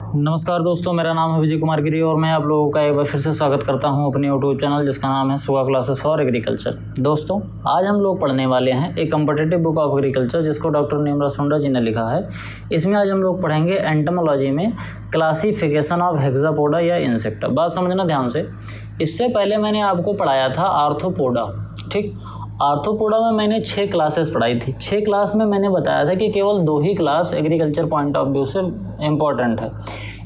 नमस्कार दोस्तों, मेरा नाम है विजय कुमार गिरी और मैं आप लोगों का एक बार फिर से स्वागत करता हूं अपने यूट्यूब चैनल जिसका नाम है सुगा क्लासेस फॉर एग्रीकल्चर। दोस्तों, आज हम लोग पढ़ने वाले हैं एक कॉम्पिटिटिव बुक ऑफ एग्रीकल्चर जिसको डॉक्टर नीमराज सुंडा जी ने लिखा है। इसमें आज हम लोग पढ़ेंगे एंटोमोलॉजी में क्लासिफिकेशन ऑफ हेक्सापोडा या इंसेक्टा। बात समझना ध्यान से। इससे पहले मैंने आपको पढ़ाया था आर्थ्रोपोडा। ठीक, आर्थ्रोपोडा में मैंने 6 क्लासेस पढ़ाई थी। 6 क्लास में मैंने बताया था कि केवल 2 ही class agriculture point of view से इम्पॉर्टेंट है।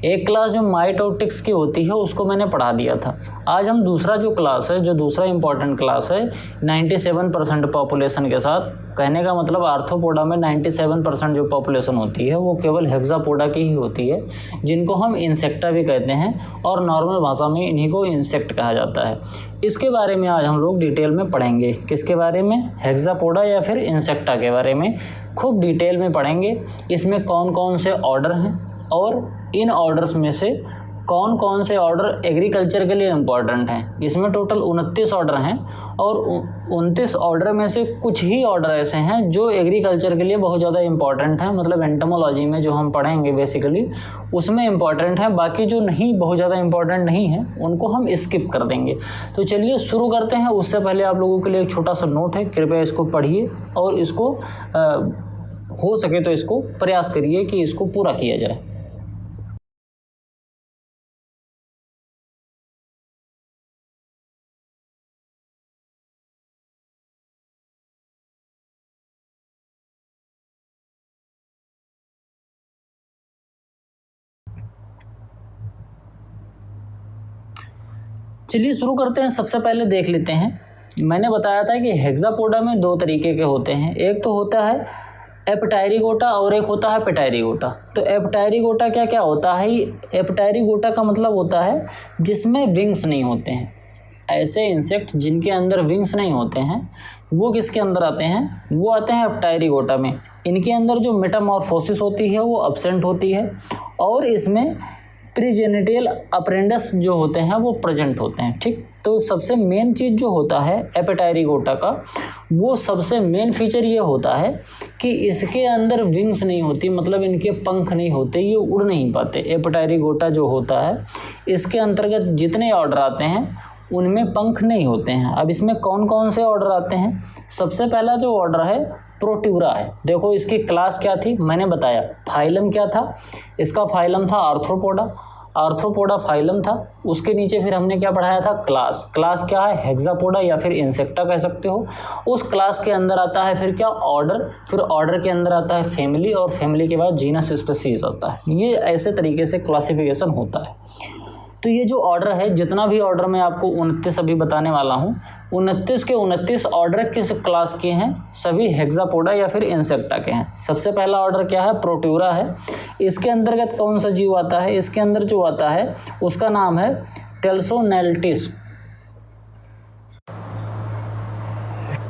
एक क्लास जो माइटोटिक्स की होती है उसको मैंने पढ़ा दिया था। आज हम दूसरा जो क्लास है, जो दूसरा इम्पॉर्टेंट क्लास है 97% पॉपुलेशन के साथ, कहने का मतलब आर्थ्रोपोडा में 97% जो पॉपुलेशन होती है वो केवल हेक्सापोडा की ही होती है, जिनको हम इंसेक्टा भी कहते हैं और नॉर्मल भाषा में इन्हीं को इंसेक्ट कहा जाता है। इसके बारे में आज हम लोग डिटेल में पढ़ेंगे। किसके बारे में? हेक्सापोडा या फिर इंसेक्टा के बारे में खूब डिटेल में पढ़ेंगे। इसमें कौन कौन से ऑर्डर हैं और इन ऑर्डर्स में से कौन कौन से ऑर्डर एग्रीकल्चर के लिए इम्पॉर्टेंट हैं। इसमें टोटल 29 ऑर्डर हैं और 29 ऑर्डर में से कुछ ही ऑर्डर ऐसे हैं जो एग्रीकल्चर के लिए बहुत ज़्यादा इम्पॉर्टेंट हैं। मतलब एंटोमोलॉजी में जो हम पढ़ेंगे बेसिकली उसमें इम्पॉर्टेंट है, बाकी जो नहीं बहुत ज़्यादा इम्पॉर्टेंट नहीं है उनको हम स्किप कर देंगे। तो चलिए शुरू करते हैं। उससे पहले आप लोगों के लिए एक छोटा सा नोट है, कृपया इसको पढ़िए और इसको हो सके तो इसको प्रयास करिए कि इसको पूरा किया जाए। चलिए शुरू करते हैं। सबसे पहले देख लेते हैं, मैंने बताया था कि हेक्सापोडा में 2 तरीके के होते हैं। एक तो होता है एपिटायरिगोटा और एक होता है पेटायरिगोटा। तो एपिटायरिगोटा क्या क्या होता है? एपिटायरिगोटा का मतलब होता है जिसमें विंग्स नहीं होते हैं। ऐसे इंसेक्ट जिनके अंदर विंग्स नहीं होते हैं वो किसके अंदर आते हैं? वो आते हैं एपिटायरिगोटा में। इनके अंदर जो मेटामॉर्फोसिस होती है वो अब्सेंट होती है और इसमें प्रीजेनिटल अपेंडिक्स जो होते हैं वो प्रेजेंट होते हैं। ठीक, तो सबसे मेन चीज़ जो होता है एपिटायरिगोटा का, वो सबसे मेन फीचर ये होता है कि इसके अंदर विंग्स नहीं होती, मतलब इनके पंख नहीं होते, ये उड़ नहीं पाते। एपिटायरिगोटा जो होता है इसके अंतर्गत जितने ऑर्डर आते हैं उनमें पंख नहीं होते हैं। अब इसमें कौन कौन से ऑर्डर आते हैं? सबसे पहला जो ऑर्डर है प्रोट्यूरा है। देखो इसकी क्लास क्या थी मैंने बताया। फाइलम क्या था? इसका फाइलम था आर्थ्रोपोडा। आर्थ्रोपोडा फाइलम था। उसके नीचे फिर हमने क्या पढ़ाया था? क्लास। क्लास क्या है? हेक्सापोडा या फिर इंसेक्टा कह सकते हो। उस क्लास के अंदर आता है फिर क्या? ऑर्डर। फिर ऑर्डर के अंदर आता है फैमिली और फैमिली के बाद जीनस स्पीशीज आता है। ये ऐसे तरीके से क्लासिफिकेशन होता है। तो ये जो ऑर्डर है, जितना भी ऑर्डर मैं आपको 29 अभी बताने वाला हूँ, 29 के 29 ऑर्डर किस क्लास के हैं? सभी हेक्सापोडा या फिर इंसेक्टा के हैं। सबसे पहला ऑर्डर क्या है? प्रोट्यूरा है। इसके अंतर्गत कौन सा जीव आता है? इसके अंदर जो आता है उसका नाम है टेल्सोनेल्टिस।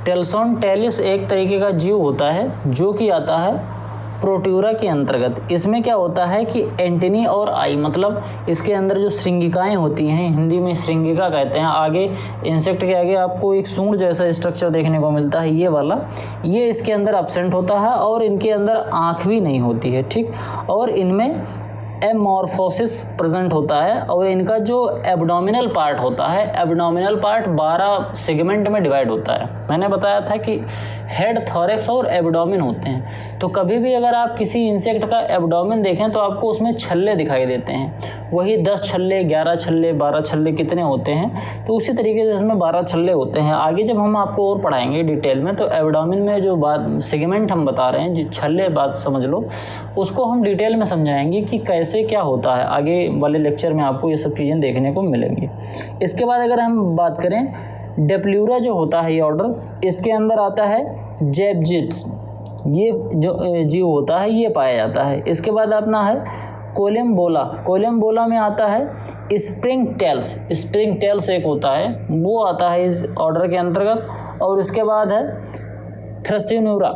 टेल्सोनेल्टिस एक तरीके का जीव होता है जो कि आता है प्रोट्यूरा के अंतर्गत। इसमें क्या होता है कि एंटेनी और आई, मतलब इसके अंदर जो श्रृंगिकाएं होती हैं, हिंदी में श्रृंगिका कहते हैं। आगे इंसेक्ट के आगे आपको एक सूंड जैसा स्ट्रक्चर देखने को मिलता है, ये वाला, ये इसके अंदर एब्सेंट होता है और इनके अंदर आँख भी नहीं होती है। ठीक, और इनमें एमॉर्फोसिस प्रेजेंट होता है और इनका जो एब्डोमिनल पार्ट होता है, एब्डोमिनल पार्ट 12 सेगमेंट में डिवाइड होता है। मैंने बताया था कि हेड, थॉरेक्स और एब्डोमिन होते हैं। तो कभी भी अगर आप किसी इंसेक्ट का एब्डोमिन देखें तो आपको उसमें छल्ले दिखाई देते हैं। वही 10 छल्ले, 11 छल्ले, 12 छल्ले कितने होते हैं, तो उसी तरीके से इसमें 12 छल्ले होते हैं। आगे जब हम आपको और पढ़ाएंगे डिटेल में तो एब्डोमिन में जो बात सेगमेंट हम बता रहे हैं, जो छल्ले बात समझ लो, उसको हम डिटेल में समझाएंगे कि कैसे क्या होता है। आगे वाले लेक्चर में आपको ये सब चीज़ें देखने को मिलेंगी। इसके बाद अगर हम बात करें डेप्लूरा जो होता है ये ऑर्डर, इसके अंदर आता है जैबजिट्स। ये जो जीव होता है ये पाया जाता है। इसके बाद अपना है कोलम्बोला। कोलम्बोला में आता है स्प्रिंग टेल्स। स्प्रिंग टेल्स एक होता है, वो आता है इस ऑर्डर के अंतर्गत। और इसके बाद है थ्रसिन्यूरा।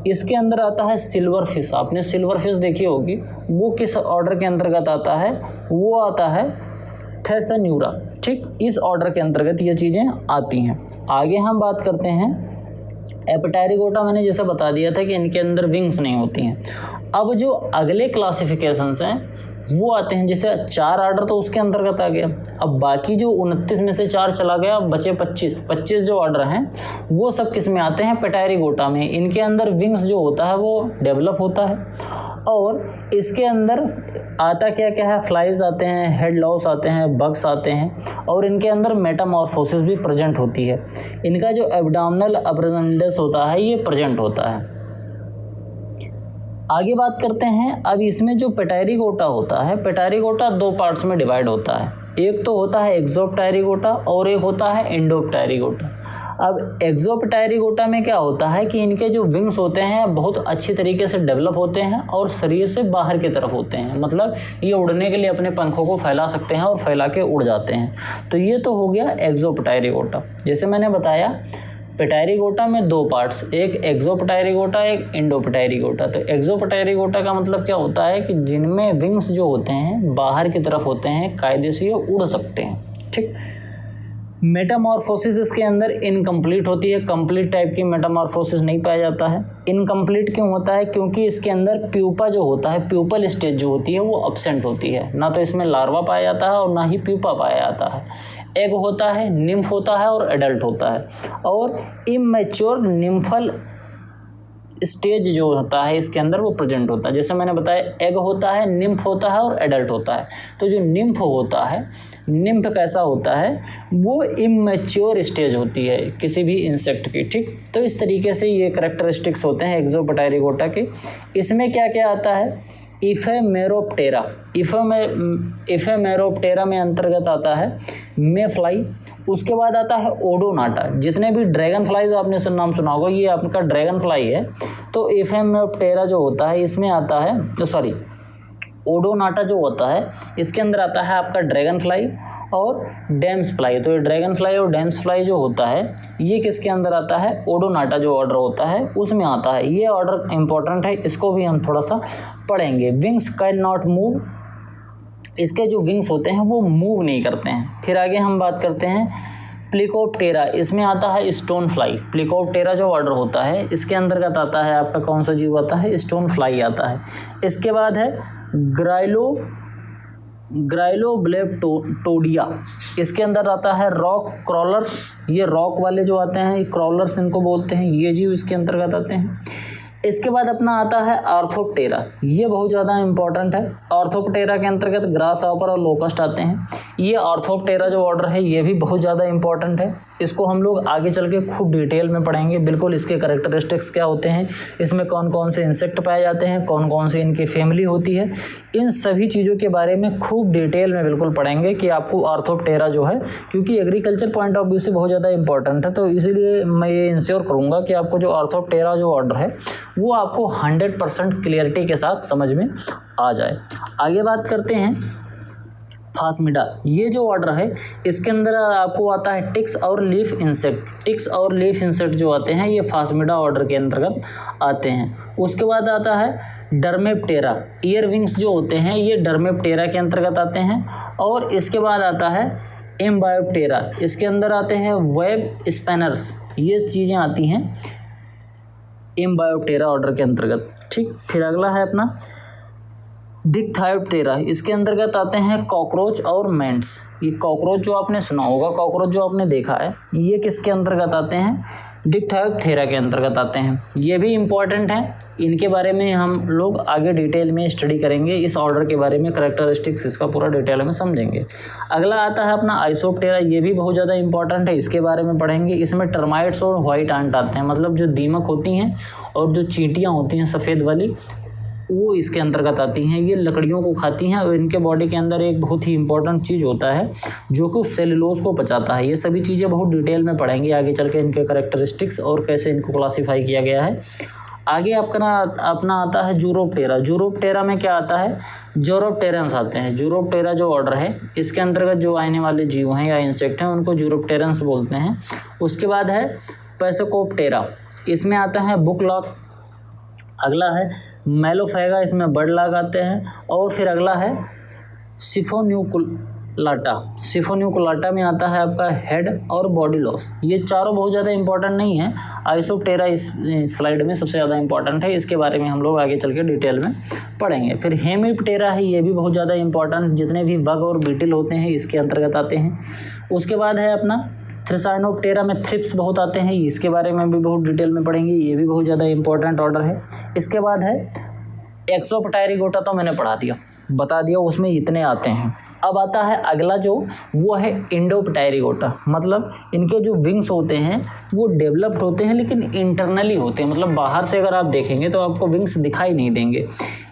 इसके अंदर आता है सिल्वर फिश। आपने सिल्वर फिश देखी होगी, वो किस ऑर्डर के अंतर्गत आता है? वो आता है थ्रसिन्यूरा। ठीक, इस ऑर्डर के अंतर्गत ये चीज़ें आती हैं। आगे हम बात करते हैं एपिटायरिगोटा। मैंने जैसे बता दिया था कि इनके अंदर विंग्स नहीं होती हैं। अब जो अगले क्लासिफिकेशंस हैं वो आते हैं। जैसे 4 आर्डर तो उसके अंतर्गत आ गया। अब बाकी जो 29 में से 4 चला गया, बचे 25 जो आर्डर हैं वो सब किस में आते हैं, पेटाइरिगोटा में। इनके अंदर विंग्स जो होता है वो डेवलप होता है और इसके अंदर आता क्या क्या है, फ्लाइज आते हैं, हेड लॉस आते हैं, बग्स आते हैं और इनके अंदर मेटामॉर्फोसिस भी प्रेजेंट होती है। इनका जो एब्डोमिनल अप्रेंडिस होता है ये प्रेजेंट होता है। आगे बात करते हैं। अब इसमें जो पेटाइरिगोटा होता है, पेटाइरिगोटा 2 पार्ट्स में डिवाइड होता है। एक तो होता है एक्सोप्टेरिगोटा और एक होता है एंडोप्टेरिगोटा। अब एक्सोप्टेरिगोटा में क्या होता है कि इनके जो विंग्स होते हैं बहुत अच्छी तरीके से डेवलप होते हैं और शरीर से बाहर की तरफ होते हैं, मतलब ये उड़ने के लिए अपने पंखों को फैला सकते हैं और फैला के उड़ जाते हैं। तो ये तो हो गया एक्सोप्टेरिगोटा। जैसे मैंने बताया पेटाइरिगोटा में 2 पार्ट्स, एक एक्सोप्टेरिगोटा, एक एंडोप्टेरिगोटा। तो एक्सोप्टेरिगोटा का मतलब क्या होता है कि जिनमें विंग्स जो होते हैं बाहर की तरफ होते हैं, कायदे से ये उड़ सकते हैं। ठीक। मेटामॉर्फोसिस इसके अंदर इनकम्प्लीट होती है, कंप्लीट टाइप की मेटामॉर्फोसिस नहीं पाया जाता है। इनकम्प्लीट क्यों होता है, क्योंकि इसके अंदर प्यूपा जो होता है, प्यूपल स्टेज जो होती है वो अब्सेंट होती है। ना तो इसमें लार्वा पाया जाता है और ना ही प्यूपा पाया जाता है। एग होता है, निम्फ होता है और एडल्ट होता है। और इमैच्योर निम्फल स्टेज जो होता है इसके अंदर वो प्रेजेंट होता है। जैसे मैंने बताया एग होता है, निम्फ होता है और एडल्ट होता है। तो जो निम्फ होता है, निम्फ कैसा होता है, वो इमैच्योर स्टेज होती है किसी भी इंसेक्ट की। ठीक। तो इस तरीके से ये कैरेक्टरिस्टिक्स होते हैं एक्सोप्टेरिगोटा के। इसमें क्या क्या आता है, इफेमेरोप्टेरा। इफेमेरोप्टेरा में अंतर्गत आता है मे फ्लाई। उसके बाद आता है ओडोनाटा। जितने भी ड्रैगन फ्लाइज आपने नाम सुना होगा, ये आपका ड्रैगन फ्लाई है। तो इफेमेरोप्टेरा जो होता है इसमें आता है, ओडोनाटा जो होता है इसके अंदर आता है आपका ड्रैगन फ्लाई और डेम्स फ्लाई। तो ये ड्रैगन फ्लाई और डेम्स फ्लाई जो होता है ये किसके अंदर आता है, ओडोनाटा जो ऑर्डर होता है उसमें आता है। ये ऑर्डर इंपॉर्टेंट है, इसको भी हम थोड़ा सा पढ़ेंगे। विंग्स कैन नॉट मूव, इसके जो विंग्स होते हैं वो मूव नहीं करते हैं। फिर आगे हम बात करते हैं प्लिकोप्टेरा। इसमें आता है स्टोन फ्लाई। प्लिकोप्टेरा जो ऑर्डर होता है इसके अंतर्गत आता है आपका कौन सा जीव आता है, स्टोन फ्लाई आता है। इसके बाद है ग्राइलोब्लेप्टोडिया। इसके अंदर आता है रॉक क्रॉलर्स। ये रॉक वाले जो आते हैं क्रॉलर्स इनको बोलते हैं, ये जीव इसके अंतर्गत आते हैं। इसके बाद अपना आता है आर्थोप्टेरा। ये बहुत ज़्यादा इंपॉर्टेंट है। आर्थोप्टेरा के अंतर्गत ग्रास हॉपर और लोकस्ट आते हैं। ये आर्थोप्टेरा जो ऑर्डर है ये भी बहुत ज़्यादा इंपॉर्टेंट है। इसको हम लोग आगे चल के खूब डिटेल में पढ़ेंगे। बिल्कुल इसके कैरेक्टरिस्टिक्स क्या होते हैं, इसमें कौन कौन से इंसेक्ट पाए जाते हैं, कौन कौन से इनकी फैमिली होती है, इन सभी चीज़ों के बारे में खूब डिटेल में बिल्कुल पढ़ेंगे कि आपको आर्थोप्टेरा जो है, क्योंकि एग्रीकल्चर पॉइंट ऑफ व्यू से बहुत ज़्यादा इंपॉर्टेंट है। तो इसीलिए मैं ये इंश्योर करूँगा कि आपको जो आर्थोप्टेरा जो ऑर्डर है वो आपको 100% क्लियरिटी के साथ समझ में आ जाए। आगे बात करते हैं फास्मिडा। ये जो ऑर्डर है इसके अंदर आपको आता है टिक्स और लीफ इंसेक्ट। टिक्स और लीफ इंसेक्ट जो आते हैं ये फास्मिडा ऑर्डर के अंतर्गत आते हैं। उसके बाद आता है डर्मेप्टेरा। ईयर विंग्स जो होते हैं ये डर्मेप्टेरा के अंतर्गत आते हैं। और इसके बाद आता है एम्बायोप्टेरा। इसके अंदर आते हैं वेब स्पैनर्स, ये चीज़ें आती हैं एम्बायोप्टेरा ऑर्डर के अंतर्गत। ठीक। फिर अगला है अपना डिक्थायोप्टेरा। इसके अंतर्गत आते हैं कॉकरोच और मेंट्स। ये कॉकरोच जो आपने सुना होगा, कॉकरोच जो आपने देखा है, ये किसके अंतर्गत आते हैं, डिक्थायोप्टेरा के अंतर्गत आते हैं। ये भी इम्पॉर्टेंट है, इनके बारे में हम लोग आगे डिटेल में स्टडी करेंगे। इस ऑर्डर के बारे में कैरेक्टरिस्टिक्स इसका पूरा डिटेल में समझेंगे। अगला आता है अपना आइसोप्टेरा। ये भी बहुत ज़्यादा इंपॉर्टेंट है, इसके बारे में पढ़ेंगे। इसमें टर्माइट्स और व्हाइट आंट आते हैं, मतलब जो दीमक होती हैं और जो चींटियाँ होती हैं सफ़ेद वाली, वो इसके अंतर्गत आती हैं। ये लकड़ियों को खाती हैं और इनके बॉडी के अंदर एक बहुत ही इंपॉर्टेंट चीज़ होता है जो कि सेलुलोज को पचाता है। ये सभी चीज़ें बहुत डिटेल में पढ़ेंगे आगे चल के, इनके कैरेक्टरिस्टिक्स और कैसे इनको क्लासीफाई किया गया है। आगे अपना आता है जूरोप्टेरा। जूरोप्टेरा में क्या आता है, जोरोप्टेरन्स आते हैं। जूरोप्टेरा जो ऑर्डर है इसके अंतर्गत जो आने वाले जीव हैं या इंसेक्ट हैं उनको जूरोप्टेरन्स बोलते हैं। उसके बाद है पैसोकोप्टेरा, इसमें आता है बुकलॉक। अगला है मेलोफेगा, इसमें बर्ड लॉग आते हैं। और फिर अगला है लाटा, सिफोन्यूक्लाटा में आता है आपका हेड और बॉडी लॉस। ये चारों बहुत ज़्यादा इंपॉर्टेंट नहीं है, आइसोप्टेरा इस स्लाइड में सबसे ज़्यादा इंपॉर्टेंट है, इसके बारे में हम लोग आगे चल के डिटेल में पढ़ेंगे। फिर हेमिप्टेरा है, ये भी बहुत ज़्यादा इंपॉर्टेंट, जितने भी बग और बीटल होते हैं इसके अंतर्गत आते हैं। उसके बाद है अपना थ्रिसाइनोप्टेरा में थ्रिप्स बहुत आते हैं, इसके बारे में भी बहुत डिटेल में पढ़ेंगे, ये भी बहुत ज़्यादा इंपॉर्टेंट ऑर्डर है। इसके बाद है एक्सोप्टेरिगोटा, तो मैंने पढ़ा दिया, बता दिया उसमें इतने आते हैं। अब आता है अगला जो, वो है इंडोप्टेरिगोटा, मतलब इनके जो विंग्स होते हैं वो डेवलप्ड होते हैं लेकिन इंटरनली होते हैं, मतलब बाहर से अगर आप देखेंगे तो आपको विंग्स दिखाई नहीं देंगे।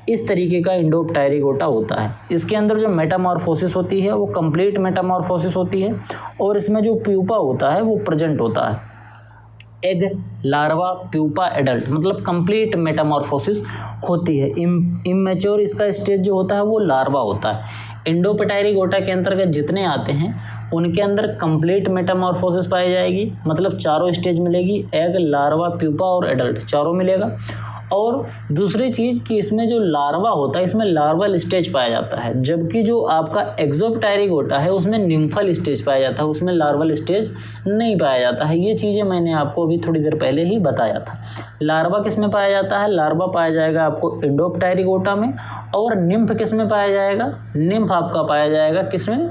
इस तरीके का इंडोप्टेरिगोटा होता है। इसके अंदर जो मेटामॉर्फोसिस होती है वो कंप्लीट मेटामॉर्फोसिस होती है, और इसमें जो प्यूपा होता है वो प्रेजेंट होता है। एग, लार्वा, प्यूपा, एडल्ट, मतलब कंप्लीट मेटामॉर्फोसिस होती है। इमेच्योर इसका स्टेज जो होता है वो लार्वा होता है। इंडोप्टेरिगोटा के अंतर्गत जितने आते हैं उनके अंदर कंप्लीट मेटामॉर्फोसिस पाई जाएगी, मतलब चारों स्टेज मिलेगी, एग, लार्वा, प्यूपा और एडल्ट चारों मिलेगा। और दूसरी चीज़ कि इसमें जो लार्वा होता है इसमें लार्वल स्टेज पाया जाता है, जबकि जो आपका एक्सोप्टेरिगोटा है उसमें निम्फल स्टेज पाया जाता है, उसमें लार्वल स्टेज नहीं पाया जाता है। ये चीज़ें मैंने आपको अभी थोड़ी देर पहले ही बताया था। लार्वा किस में पाया जाता है? लार्वा पाया जाएगा आपको इंडोप्टेरिगोटा में, और निम्फ किस में पाया जाएगा? निम्फ आपका पाया जाएगा किस में?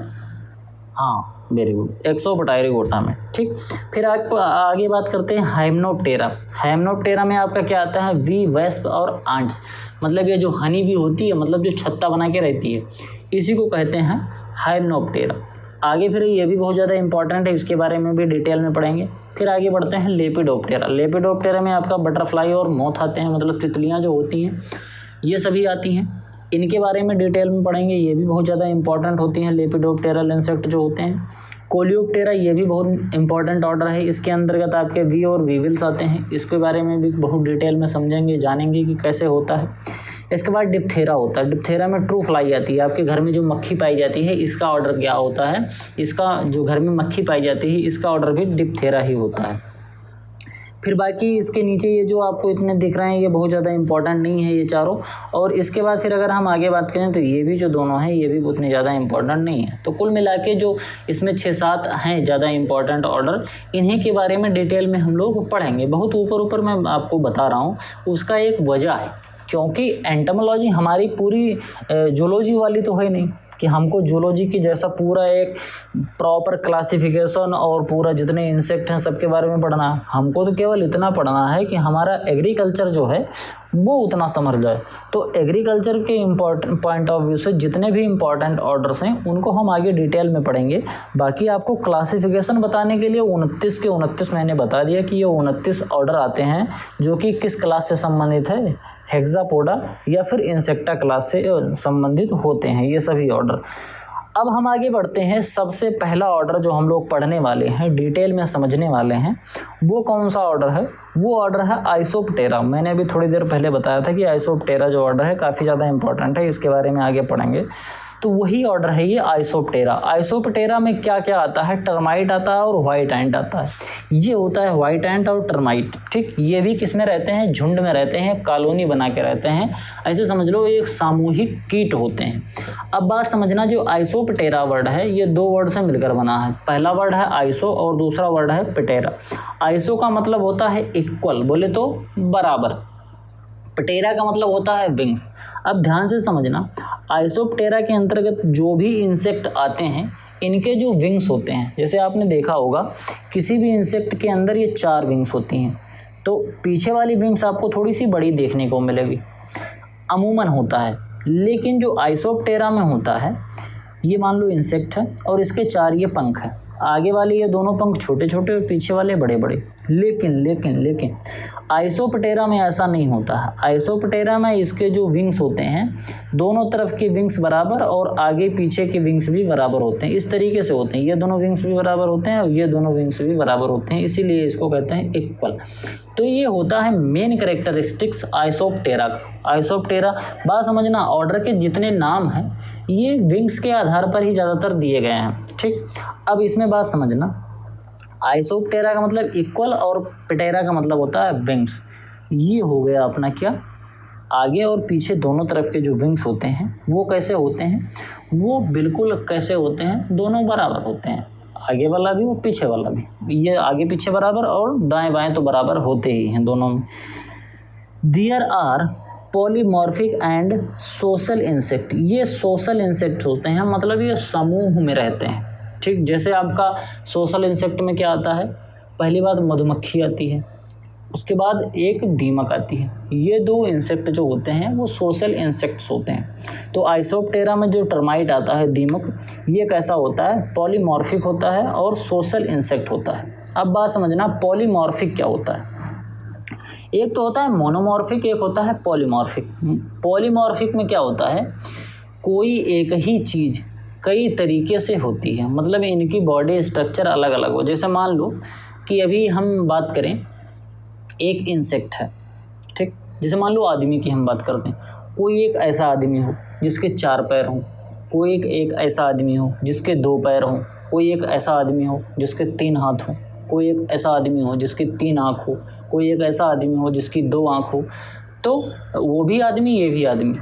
हाँ, वेरी गुड, एक्सोप्टेरिगोटा में। ठीक, फिर आप आगे बात करते हैं हाइमेनोप्टेरा। हाइमेनोप्टेरा में आपका क्या आता है? वी, वेस्प और आंट्स, मतलब ये जो हनी भी होती है, मतलब जो छत्ता बना के रहती है, इसी को कहते हैं हाइमेनोप्टेरा। आगे फिर ये भी बहुत ज़्यादा इंपॉर्टेंट है, इसके बारे में भी डिटेल में पढ़ेंगे। फिर आगे बढ़ते हैं लेपिडोप्टेरा। लेपिडोप्टेरा में आपका बटरफ्लाई और मोथ आते हैं, मतलब तितलियाँ जो होती हैं ये सभी आती हैं, इनके बारे में डिटेल में पढ़ेंगे। ये भी बहुत ज़्यादा इंपॉर्टेंट होती हैं लेपिडोप्टेरल इंसेक्ट जो होते हैं। कोलियोप्टेरा, ये भी बहुत इंपॉर्टेंट ऑर्डर है, इसके अंतर्गत आपके वी और वीविल्स आते हैं, इसके बारे में भी बहुत डिटेल में समझेंगे, जानेंगे कि कैसे होता है। इसके बाद डिप्थेरा होता है। डिप्थेरा में ट्रू फ्लाई आती है, आपके घर में जो मक्खी पाई जाती है इसका ऑर्डर क्या होता है? इसका जो घर में मक्खी पाई जाती है इसका ऑर्डर भी डिप्थेरा ही होता है। फिर बाकी इसके नीचे ये जो आपको इतने दिख रहे हैं ये बहुत ज़्यादा इंपॉर्टेंट नहीं है ये चारों। और इसके बाद फिर अगर हम आगे बात करें तो ये भी जो दोनों हैं ये भी उतने ज़्यादा इंपॉर्टेंट नहीं है। तो कुल मिला के जो इसमें 6-7 हैं ज़्यादा इंपॉर्टेंट ऑर्डर, इन्हीं के बारे में डिटेल में हम लोग पढ़ेंगे। बहुत ऊपर ऊपर मैं आपको बता रहा हूँ, उसका एक वजह है, क्योंकि एंटोमोलॉजी हमारी पूरी जूलॉजी वाली तो है नहीं कि हमको जूलॉजी की जैसा पूरा एक प्रॉपर क्लासिफिकेशन और पूरा जितने इंसेक्ट हैं सबके बारे में पढ़ना है। हमको तो केवल इतना पढ़ना है कि हमारा एग्रीकल्चर जो है वो उतना समझ जाए। तो एग्रीकल्चर के इम्पोर्टेंट पॉइंट ऑफ व्यू से जितने भी इम्पॉर्टेंट ऑर्डर्स हैं उनको हम आगे डिटेल में पढ़ेंगे। बाकी आपको क्लासिफिकेशन बताने के लिए 29 के 29 मैंने बता दिया कि ये 29 ऑर्डर आते हैं जो कि किस क्लास से संबंधित है, हेक्सापोडा या फिर इंसेक्टा क्लास से संबंधित होते हैं ये सभी ऑर्डर। अब हम आगे बढ़ते हैं। सबसे पहला ऑर्डर जो हम लोग पढ़ने वाले हैं, डिटेल में समझने वाले हैं, वो कौन सा ऑर्डर है? वो ऑर्डर है आइसोप्टेरा। मैंने अभी थोड़ी देर पहले बताया था कि आइसोप्टेरा जो ऑर्डर है काफ़ी ज़्यादा इंपॉर्टेंट है, इसके बारे में आगे पढ़ेंगे। तो वही ऑर्डर है ये आइसोप्टेरा। आइसोप्टेरा में क्या क्या आता है? टर्माइट आता है और व्हाइट एंट आता है। ये होता है व्हाइट एंट और टर्माइट। ठीक, ये भी किस में रहते हैं? झुंड में रहते हैं, कॉलोनी बना के रहते हैं। ऐसे समझ लो एक सामूहिक कीट होते हैं। अब बात समझना, जो आइसोप्टेरा वर्ड है ये 2 वर्ड से मिलकर बना है। पहला वर्ड है आइसो और दूसरा वर्ड है प्टेरा। आइसो का मतलब होता है इक्वल, बोले तो बराबर। प्टेरा का मतलब होता है विंग्स। अब ध्यान से समझना, आइसोप्टेरा के अंतर्गत जो भी इंसेक्ट आते हैं इनके जो विंग्स होते हैं, जैसे आपने देखा होगा किसी भी इंसेक्ट के अंदर ये 4 विंग्स होती हैं, तो पीछे वाली विंग्स आपको थोड़ी सी बड़ी देखने को मिलेगी, अमूमन होता है। लेकिन जो आइसोप्टेरा में होता है, ये मान लो इंसेक्ट है और इसके 4 ये पंख हैं, आगे वाले ये दोनों पंख छोटे छोटे और पीछे वाले बड़े बड़े। लेकिन आइसोप्टेरा में ऐसा नहीं होता है। आइसोप्टेरा में इसके जो विंग्स होते हैं, दोनों तरफ के विंग्स बराबर और आगे पीछे के विंग्स भी बराबर होते हैं। इस तरीके से होते हैं, ये दोनों विंग्स भी बराबर होते हैं और ये दोनों विंग्स भी बराबर होते हैं, इसीलिए इसको कहते हैं इक्वल। तो ये होता है मेन कैरेक्टरिस्टिक्स आइसोप्टेरा का। आइसोप्टेरा, बात समझना, ऑर्डर के जितने नाम हैं ये विंग्स के आधार पर ही ज़्यादातर दिए गए हैं। ठीक, अब इसमें बात समझना, आइसोप्टेरा का मतलब इक्वल और प्टेरा का मतलब होता है विंग्स। ये हो गया अपना क्या? आगे और पीछे दोनों तरफ के जो विंग्स होते हैं वो कैसे होते हैं, वो बिल्कुल कैसे होते हैं, दोनों बराबर होते हैं, आगे वाला भी और पीछे वाला भी। ये आगे पीछे बराबर और दाएं बाएं तो बराबर होते ही हैं दोनों में। There are polymorphic and social insect, ये सोशल इंसेक्ट होते हैं, मतलब ये समूह में रहते हैं। ठीक, जैसे आपका सोशल इंसेक्ट में क्या आता है, पहली बात मधुमक्खी आती है, उसके बाद एक दीमक आती है। ये दो इंसेक्ट जो होते हैं वो सोशल इंसेक्ट्स होते हैं। तो आइसोप्टेरा में जो टर्माइट आता है, दीमक, ये कैसा होता है, पॉलीमॉर्फिक होता है और सोशल इंसेक्ट होता है। अब बात समझना, पॉलीमॉर्फिक क्या होता है। एक तो होता है मोनोमॉर्फिक, एक होता है पॉलीमॉर्फिक। पॉलीमॉर्फिक में क्या होता है, कोई एक ही चीज़ कई तरीके से होती है, मतलब इनकी बॉडी स्ट्रक्चर अलग अलग हो। जैसे मान लो कि अभी हम बात करें, एक इंसेक्ट है, ठीक, जैसे मान लो आदमी की हम बात करते हैं, कोई एक ऐसा आदमी हो जिसके 4 पैर हों, कोई एक ऐसा आदमी हो जिसके 2 पैर हों, कोई एक ऐसा आदमी हो जिसके 3 हाथ हों, कोई एक ऐसा आदमी हो जिसकी 3 आँख हो, कोई एक ऐसा आदमी हो जिसकी 2 आँख हो, तो वो भी आदमी ये भी आदमी।